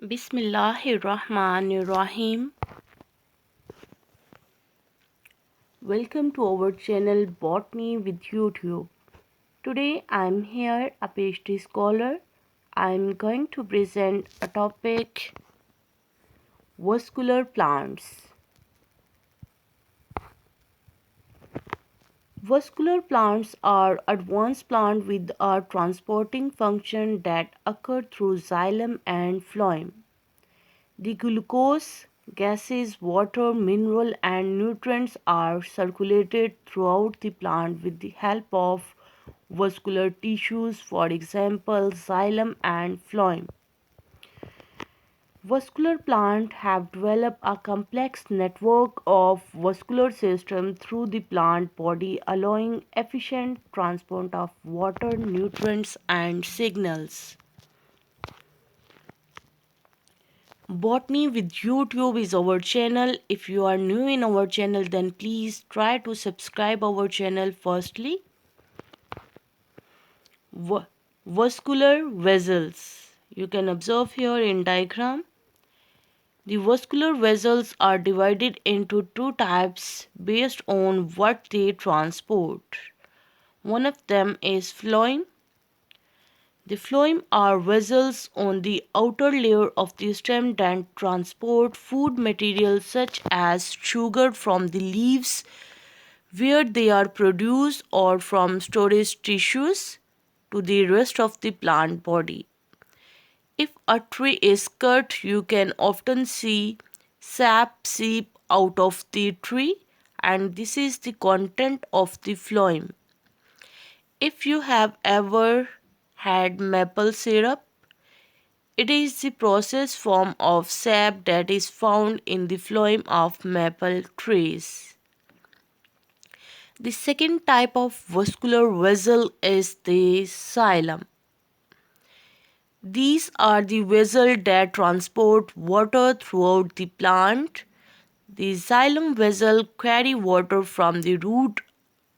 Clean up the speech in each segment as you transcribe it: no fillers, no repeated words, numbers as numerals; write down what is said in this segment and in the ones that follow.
Bismillahirrahmanirrahim. Welcome to our channel Botany with YouTube. Today I'm here, a PhD scholar. I'm going to present a topic: vascular plants. Vascular plants are advanced plants with a transporting function that occur through xylem and phloem. The glucose, gases, water, mineral and nutrients are circulated throughout the plant with the help of vascular tissues, for example, xylem and phloem. Vascular plants have developed a complex network of vascular system through the plant body, allowing efficient transport of water, nutrients and signals. Botany with YouTube is our channel. If you are new in our channel, then please try to subscribe our channel firstly. Vascular vessels. You can observe here in diagram. The vascular vessels are divided into two types based on what they transport. One of them is phloem. The phloem are vessels on the outer layer of the stem that transport food materials such as sugar from the leaves where they are produced or from storage tissues to the rest of the plant body. If a tree is cut, you can often see sap seep out of the tree, and this is the content of the phloem. If you have ever had maple syrup, it is the processed form of sap that is found in the phloem of maple trees. The second type of vascular vessel is the xylem. These are the vessels that transport water throughout the plant. The xylem vessels carry water from the root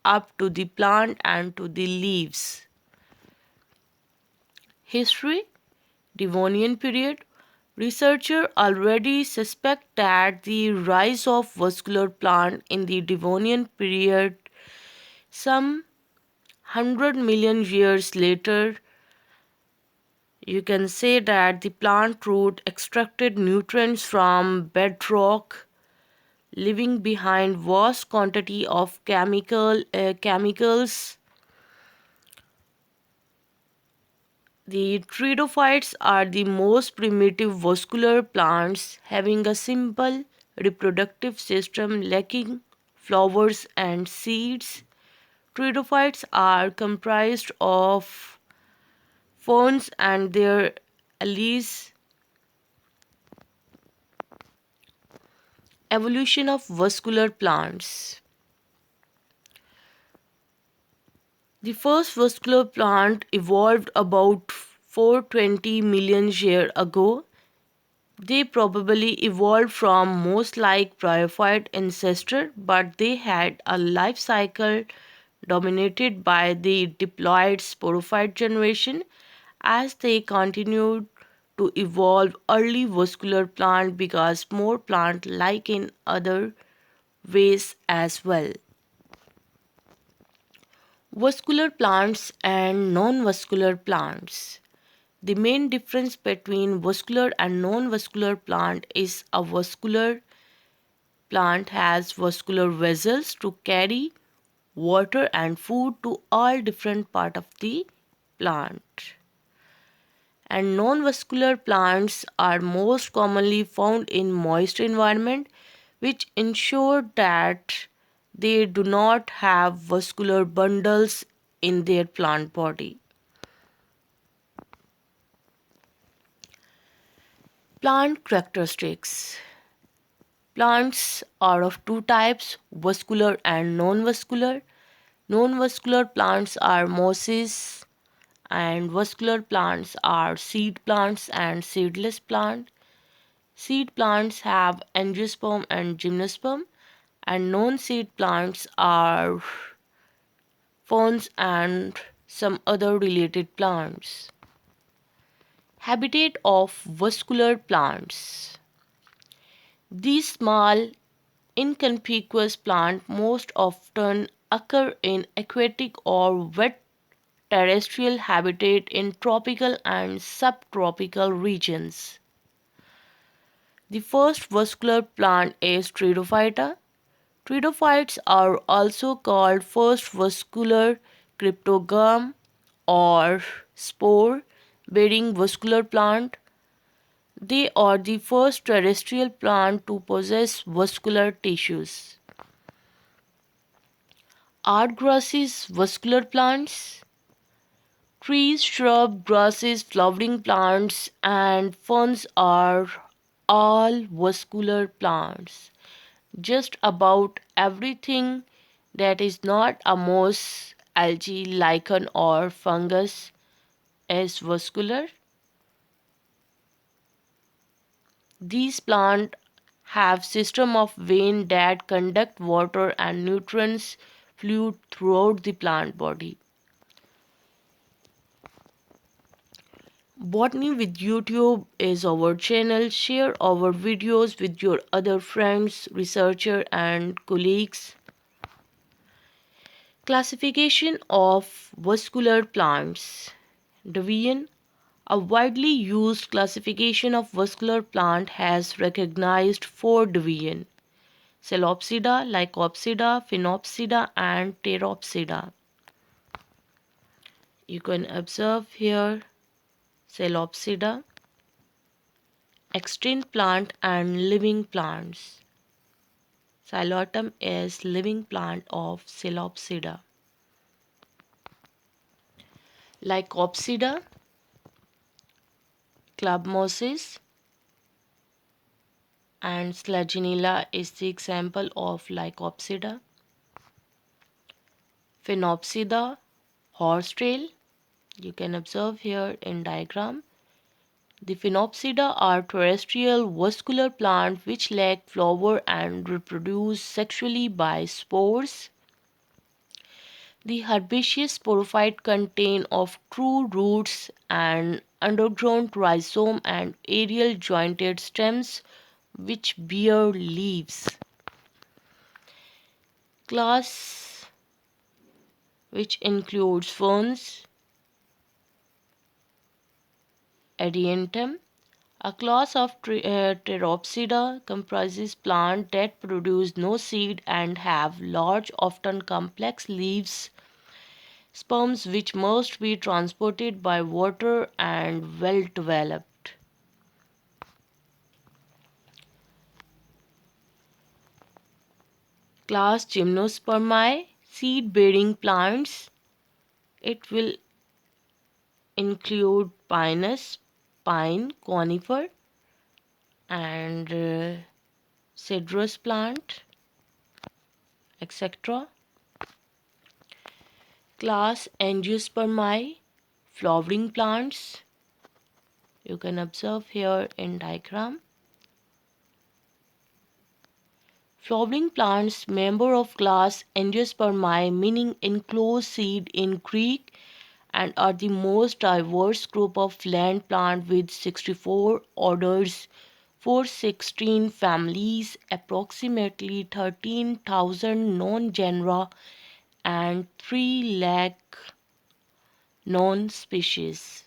up to the plant and to the leaves. History: Devonian period. Researchers already suspect that the rise of vascular plant in the Devonian period, some 100 million years later. You can say that the plant root extracted nutrients from bedrock, leaving behind vast quantity of chemicals. The pteridophytes are the most primitive vascular plants, having a simple reproductive system lacking flowers and seeds. Pteridophytes are comprised of ferns and their allies. Evolution of vascular plants. The first vascular plant evolved about 420 million years ago. They probably evolved from most like bryophyte ancestor, but they had a life cycle dominated by the diploid sporophyte generation. As they continued to evolve, early vascular plant because more plant like in other ways as well. Vascular plants and non-vascular plants. The main difference between vascular and non-vascular plant is a vascular plant has vascular vessels to carry water and food to all different parts of the plant. And non-vascular plants are most commonly found in moist environment, which ensure that they do not have vascular bundles in their plant body. Plant characteristics. Plants are of two types, vascular and non-vascular. Non-vascular plants are mosses and vascular plants are seed plants and seedless plants. Seed plants have angiosperm and gymnosperm, and non-seed plants are ferns and some other related plants. Habitat of vascular plants. These small, inconspicuous plants most often occur in aquatic or wet terrestrial habitat in tropical and subtropical regions. The first vascular plant is Pteridophyta. Pteridophytes are also called first vascular cryptogam or spore-bearing vascular plant. They are the first terrestrial plant to possess vascular tissues. Art grasses, vascular plants. Trees, shrubs, grasses, flowering plants, and ferns are all vascular plants. Just about everything that is not a moss, algae, lichen, or fungus is vascular. These plants have system of veins that conduct water and nutrients fluid throughout the plant body. Botany with YouTube is our channel. Share our videos with your other friends, researchers, and colleagues. Classification of vascular plants. Division. A widely used classification of vascular plant has recognized four divisions: Celopsida, Lycopsida, Phenopsida, and Pteropsida. You can observe here Celopsida, extinct plant and living plants. Xylotum is living plant of Celopsida. Lycopsida, club mosses, and Selaginella is the example of Lycopsida. Phenopsida, horsetail, you can observe here in diagram. The Phenopsida are terrestrial vascular plants which lack flower and reproduce sexually by spores. The herbaceous sporophyte contain of true roots and underground rhizome and aerial jointed stems which bear leaves. Class which includes ferns, Adiantum. A class of Pteropsida comprises plants that produce no seed and have large, often complex leaves, sperms which must be transported by water and well developed. Class Gymnospermae, seed bearing plants. It will include pinus, pine, conifer, and cedrus plant, etc. Class Angiospermae, flowering plants. You can observe here in diagram. Flowering plants member of class Angiospermae, meaning enclosed seed in Greek, and are the most diverse group of land plant with 64 orders, 416 families, approximately 13,000 known genera, and 3 lakh known species.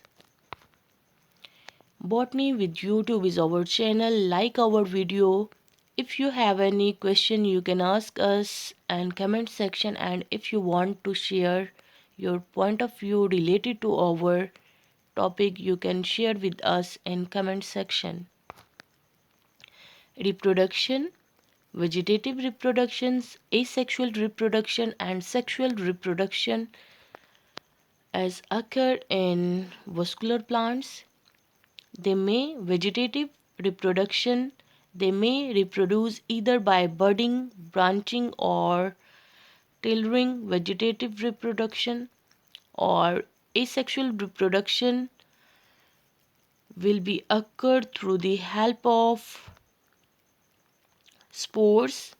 Botany with YouTube is our channel. Like our video. If you have any question, you can ask us in comment section, and if you want to share your point of view related to our topic, you can share with us in comment section. Reproduction, vegetative reproductions, asexual reproduction, and sexual reproduction as occur in vascular plants. Vegetative reproduction, they may reproduce either by budding, branching, or tailoring. Vegetative reproduction or asexual reproduction will be occurred through the help of spores,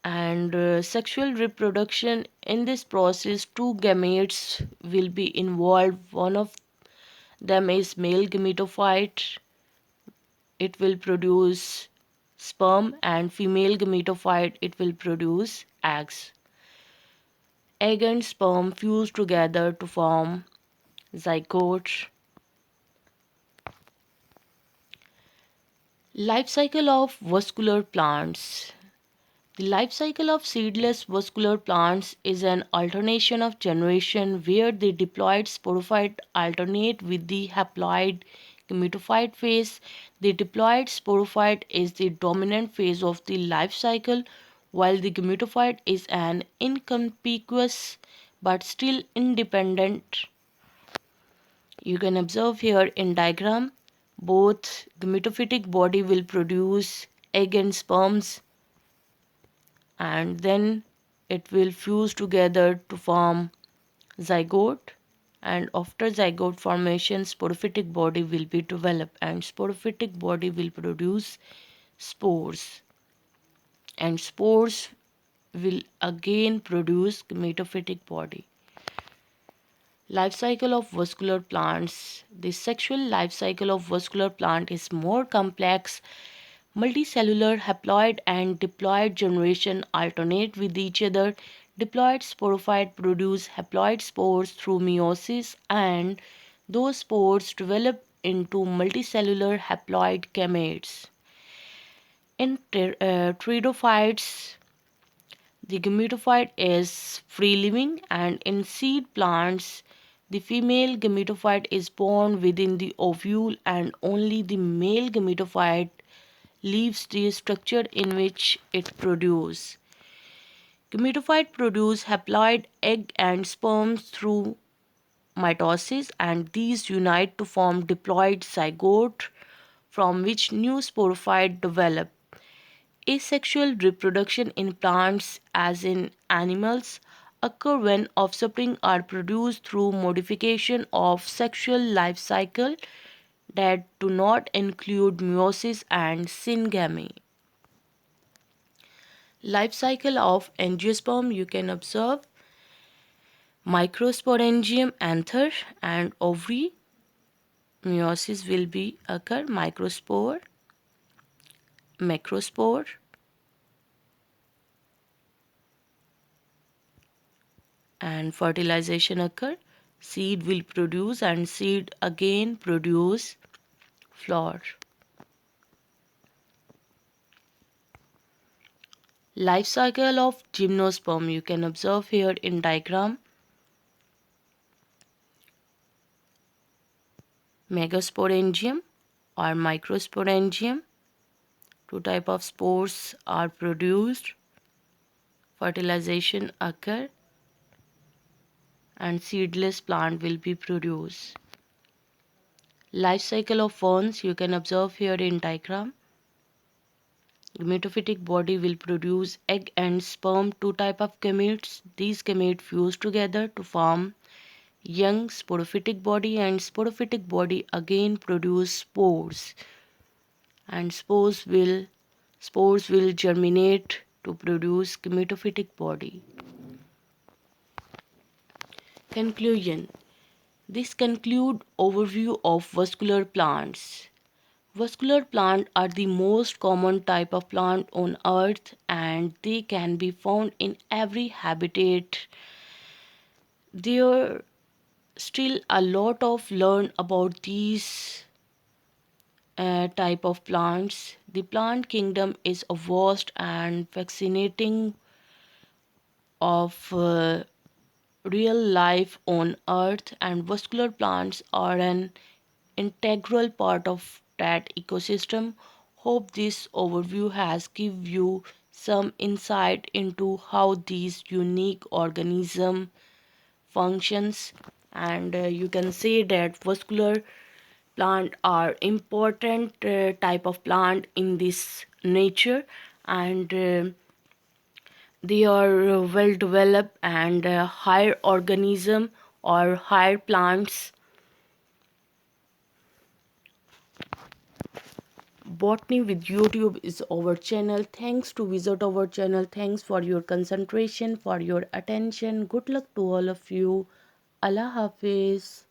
and sexual reproduction. In this process, two gametes will be involved. One of them is male gametophyte. It will produce sperm, and female gametophyte, it will produce eggs. Egg and sperm fuse together to form zygote. Life cycle of vascular plants. The life cycle of seedless vascular plants is an alternation of generation where the diploid sporophyte alternate with the haploid gametophyte phase. The diploid sporophyte is the dominant phase of the life cycle, while the gametophyte is an inconspicuous but still independent. You can observe here in diagram, both gametophytic body will produce egg and sperms, and then it will fuse together to form zygote, and after zygote formation sporophytic body will be developed, and sporophytic body will produce spores, and spores will again produce gametophytic body. Life cycle of vascular plants. The sexual life cycle of vascular plant is more complex. Multicellular haploid and diploid generation alternate with each other. Diploid sporophyte produce haploid spores through meiosis, and those spores develop into multicellular haploid gametes. In pteridophytes, the gametophyte is free living, and in seed plants, the female gametophyte is born within the ovule, and only the male gametophyte leaves the structure in which it produces. Gametophyte produce haploid egg and sperms through mitosis, and these unite to form diploid zygote from which new sporophyte develop. Asexual reproduction in plants, as in animals, occur when offspring are produced through modification of sexual life cycle that do not include meiosis and syngamy. Life cycle of angiosperm, you can observe microsporangium anther and ovary. Meiosis will be occur, microspore, macrospore, and fertilization occur. Seed will produce, and seed again produce flower. Life cycle of gymnosperm, you can observe here in diagram. Megasporangium or microsporangium. Two type of spores are produced. Fertilization occur, and seedless plant will be produced. Life cycle of ferns, you can observe here in diagram. Gametophytic body will produce egg and sperm, two type of gametes. These gametes fuse together to form young sporophytic body, and sporophytic body again produce spores, and spores will germinate to produce gametophytic body. Conclusion. This conclude overview of vascular plants. Vascular plants are the most common type of plant on earth, and they can be found in every habitat. There still a lot of learn about these type of plants. The plant kingdom is a vast and fascinating of real life on earth, and vascular plants are an integral part of that ecosystem. Hope this overview has give you some insight into how these unique organism functions, and you can say that vascular plant are important type of plant in this nature, and they are well developed and higher organism or higher plants. Botany with YouTube is our channel. Thanks to visit our channel. Thanks for your concentration, for your attention. Good luck to all of you. Allah Hafiz.